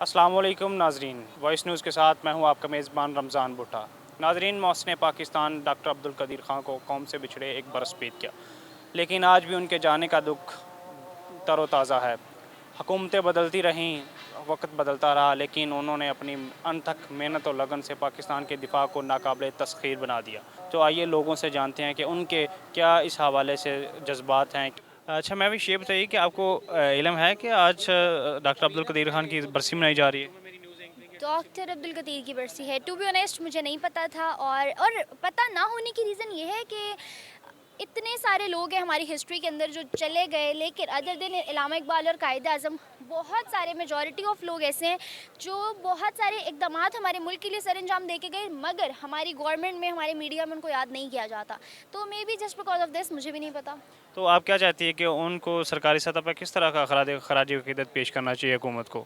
अस्सलाम वालेकुम नाजरीन, वॉइस न्यूज़ के साथ मैं हूं आपका मेज़बान रमज़ान भुट्टा। नाजरीन, मौसम पाकिस्तान डॉक्टर अब्दुल कदीर ख़ान को कौम से बिछड़े एक बरस बीत गया, लेकिन आज भी उनके जाने का दुख तरोताज़ा है। हुकूमतें बदलती रहें, वक्त बदलता रहा, लेकिन उन्होंने अपनी अनथक मेहनत और लगन से पाकिस्तान के दिफा को नाकाबिले तस्खीर बना दिया। तो आइए लोगों से जानते हैं कि उनके क्या इस हवाले से जज्बात हैं। अच्छा, मैं भी ये बताइए कि आपको इल्म है कि आज डॉक्टर अब्दुल कदीर खान की बरसी मनाई जा रही है? डॉक्टर अब्दुल कदीर की बरसी है। टू बी ऑनेस्ट मुझे नहीं पता था, और पता ना होने की रीज़न ये है कि इतने सारे लोग हैं हमारी हिस्ट्री के अंदर जो चले गए, लेकिन अदर दिन इलामा इकबाल और कायद आज़म बहुत सारे मेजॉरिटी ऑफ लोग ऐसे हैं जो बहुत सारे इकदाम हमारे मुल्क के लिए सर अंजाम दे के गए, मगर हमारी गवर्नमेंट में, हमारे मीडिया में उनको याद नहीं किया जाता। तो may be just because of this, मुझे भी नहीं पता। तो आप क्या चाहती है कि उनको सरकारी सतह पर किस तरह का खराज अकीदत पेश करना चाहिए हुकूमत को?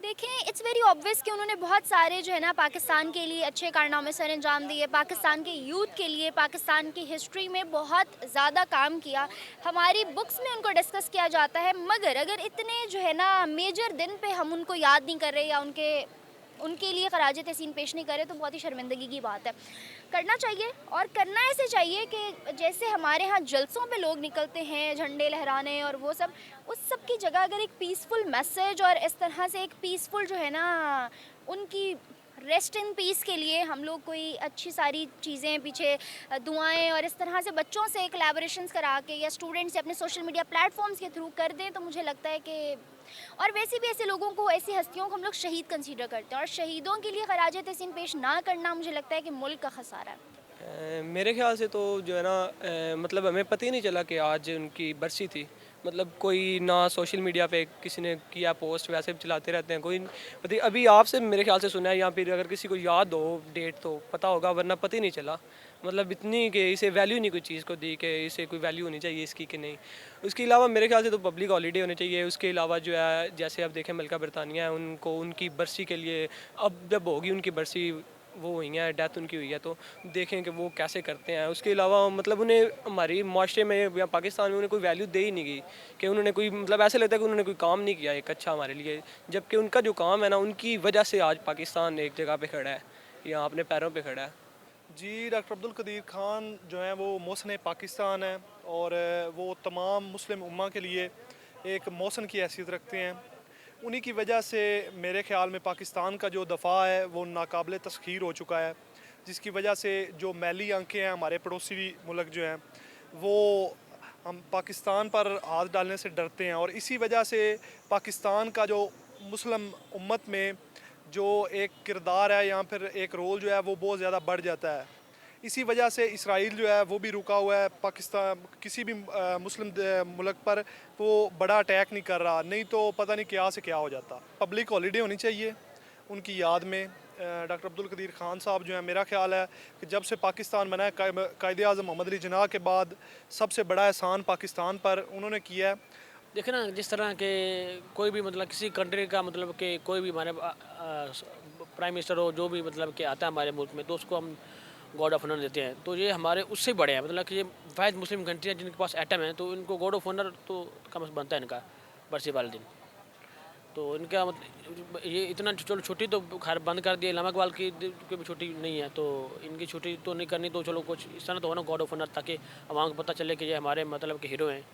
देखें, इट्स वेरी ऑब्वियस कि उन्होंने बहुत सारे जो है ना पाकिस्तान के लिए अच्छे कारनामे सर अंजाम दिए, पाकिस्तान के यूथ के लिए, पाकिस्तान की हिस्ट्री में बहुत ज़्यादा काम किया। हमारी बुक्स में उनको डिस्कस किया जाता है, मगर अगर इतने जो है ना मेजर दिन पे हम उनको याद नहीं कर रहे या उनके उनके लिए खराज तहसीन पेश नहीं करे, तो बहुत ही शर्मिंदगी की बात है। करना चाहिए, और करना ऐसे चाहिए कि जैसे हमारे यहाँ जलसों पे लोग निकलते हैं झंडे लहराने और वो सब, उस सब की जगह अगर एक पीसफुल मैसेज और इस तरह से एक पीसफुल जो है ना उनकी रेस्ट इन पीस के लिए हम लोग कोई अच्छी सारी चीज़ें पीछे दुआएं और इस तरह से बच्चों से कोलैबोरेशंस करा के या स्टूडेंट्स से अपने सोशल मीडिया प्लेटफॉर्म्स के थ्रू कर दें, तो मुझे लगता है कि, और वैसे भी ऐसे लोगों को, ऐसी हस्तियों को हम लोग शहीद कंसीडर करते हैं, और शहीदों के लिए खराज तहसीन पेश ना करना मुझे लगता है कि मुल्क का खसारा है। मेरे ख़्याल से तो जो है ना मतलब हमें पता ही नहीं चला कि आज उनकी बरसी थी। मतलब कोई ना सोशल मीडिया पे किसी ने किया पोस्ट, वैसे भी चलाते रहते हैं, कोई पता अभी आपसे मेरे ख़्याल से सुना है, या फिर अगर किसी को याद हो डेट तो पता होगा, वरना पता ही नहीं चला। मतलब इतनी कि इसे वैल्यू नहीं कोई चीज़ को दी कि इसे कोई वैल्यू होनी चाहिए इसकी कि नहीं। उसके अलावा मेरे ख़्याल से तो पब्लिक हॉलीडे होने चाहिए। उसके अलावा जो है, जैसे अब देखें मलका बरतानिया है, उनको उनकी बरसी के लिए अब जब होगी उनकी बरसी, वो हुई हैं, डेथ उनकी हुई है, तो देखें कि वो कैसे करते हैं। उसके अलावा मतलब उन्हें हमारी माशरे में या पाकिस्तान में उन्हें कोई वैल्यू दे ही नहीं गई कि उन्होंने कोई, मतलब ऐसे लगता है कि उन्होंने कोई काम नहीं किया एक अच्छा हमारे लिए, जबकि उनका जो काम है ना, उनकी वजह से आज पाकिस्तान एक जगह पे खड़ा है, या अपने पैरों पे खड़ा है। जी, डॉक्टर अब्दुल कदीर ख़ान जो हैं वो मोहसिन पाकिस्तान है, और वो तमाम मुस्लिम उम्मा के लिए एक मोहसिन की हैसियत रखते हैं। उन्हीं की वजह से मेरे ख़्याल में पाकिस्तान का जो दफ़ा है वो नाकाबिले तस्खीर हो चुका है, जिसकी वजह से जो मैली आंखें हैं हमारे पड़ोसी मुल्क जो हैं वो हम पाकिस्तान पर हाथ डालने से डरते हैं, और इसी वजह से पाकिस्तान का जो मुस्लिम उम्मत में जो एक किरदार है या फिर एक रोल जो है वो बहुत ज़्यादा बढ़ जाता है। इसी वजह से इसराइल जो है वो भी रुका हुआ है पाकिस्तान किसी भी मुस्लिम मुल्क पर वो बड़ा अटैक नहीं कर रहा, नहीं तो पता नहीं क्या से क्या हो जाता। पब्लिक हॉलीडे होनी चाहिए उनकी याद में। डॉक्टर अब्दुल कदीर ख़ान साहब जो है, मेरा ख्याल है कि जब से पाकिस्तान बना है कायदे आज़म मोहम्मद अली जिन्ना के बाद सबसे बड़ा एहसान पाकिस्तान पर उन्होंने किया है। देखे ना, जिस तरह के कोई भी मतलब किसी कंट्री का मतलब कि कोई भी हमारे प्राइम मिनिस्टर हो, जो भी मतलब कि आता है हमारे मुल्क में, तो उसको हम गॉड ऑफ ऑनर देते हैं। तो ये हमारे उससे बड़े हैं, मतलब कि ये वाहिद मुस्लिम कंट्री है जिनके पास एटम है, तो इनको गॉड ऑफ ऑनर तो कम से बनता है इनका बरसी वाले दिन। तो इनका मतलब ये इतना चलो छुट्टी तो खैर बंद कर दिया, इलामा इकबाल की कोई भी छुट्टी नहीं है, तो इनकी छुट्टी तो नहीं करनी, तो चलो कुछ इस तरह तो होना गॉड ऑफ ऑनर, ताकि आवाम को पता चले कि ये हमारे मतलब के हीरो हैं।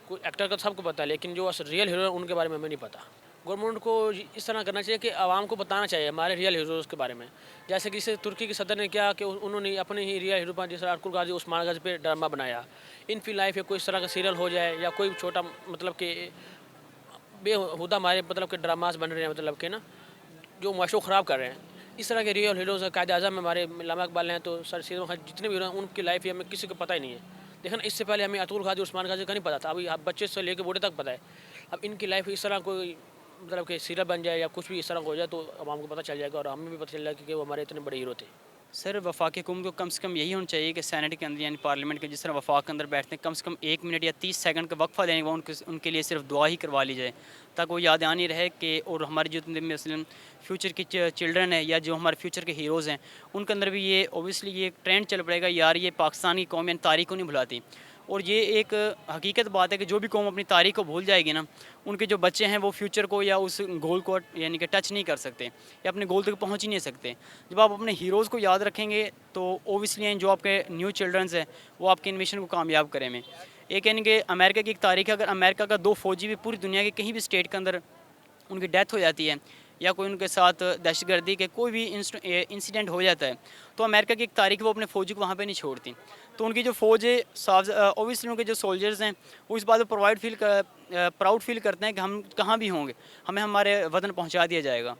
कोई एक्टर का सबको पता है, लेकिन जो रियल हीरो है उनके बारे में हमें नहीं पता। गवर्नमेंट को इस तरह करना चाहिए कि आवाम को बताना चाहिए हमारे रियल हीरोज़ के बारे में। जैसे कि इसे तुर्की के सदर ने किया कि उन्होंने अपने ही रियल हीरो पर, जैसे अरकुल गाजी उस्मान गाजी पे ड्रामा बनाया। इनकी लाइफ या कोई इस तरह का सीरियल हो जाए, या कोई छोटा मतलब कि बेहुदा हमारे मतलब के ड्रामास बन रहे हैं, मतलब के ना जो माशो ख़राब कर रहे हैं। इस तरह के रियल हीरोज़ कायद आज़म हमारे इलामा इकबाल हैं, तो सर सीरों जितने भी हीरो हैं उनकी लाइफ ही हमें किसी को पता ही नहीं है। देखा ना, इससे पहले हमें अतुल गाजी उस्मान गाजी का नहीं पता था, अभी आप बच्चे से लेकर बूढ़े तक पता है। अब इनकी लाइफ इस तरह कोई मतलब कि सीरियल बन जाए या कुछ भी इस तरह हो जाए, तो आवाम को पता चल जाएगा, और हमें भी पता चल जाएगा कि वो हमारे इतने बड़े हीरो थे। सर वफाक हुकूमत को कम से कम यही होना चाहिए कि सेनेट के अंदर यानी पार्लियामेंट के जिस तरह वफाक के अंदर बैठते हैं, कम से कम 1 मिनट या 30 सेकंड का वक्फा देने वो उनके लिए सिर्फ दुआ ही करवा ली जाए, ताकि वो याद आनी रहे कि, और हमारे जितने मसलन फ्यूचर की चिल्ड्रन है या जो हमारे फ्यूचर के हीरोज़ हैं, उनके अंदर भी ये ओबियसली ये ट्रेंड चल पड़ेगा, यार ये पाकिस्तान की कौम यानी तारीख को नहीं भुलाती। और ये एक हकीकत बात है कि जो भी कौम अपनी तारीख को भूल जाएगी ना, उनके जो बच्चे हैं वो फ्यूचर को या उस गोल को यानी कि टच नहीं कर सकते या अपने गोल तक पहुंच ही नहीं सकते। जब आप अपने हीरोज़ को याद रखेंगे तो ओबियसली जो आपके न्यू चिल्ड्रंस हैं वो आपके इन मिशन को कामयाब करेंगे। एक यानी कि अमेरिका की एक तारीख है, अगर अमेरिका का 2 फ़ौजी भी पूरी दुनिया के कहीं भी स्टेट के अंदर उनकी डेथ हो जाती है या कोई उनके साथ दहशतगर्दी के कोई भी इंसिडेंट हो जाता है, तो अमेरिका की एक तारीख वो अपने फ़ौजी को वहाँ पे नहीं छोड़ती। तो उनकी जो फ़ौज है ओबियसली उनके जो सोल्जर्स हैं वो इस बात पर प्राउड फील करते हैं कि हम कहाँ भी होंगे हमें हमारे वतन पहुँचा दिया जाएगा।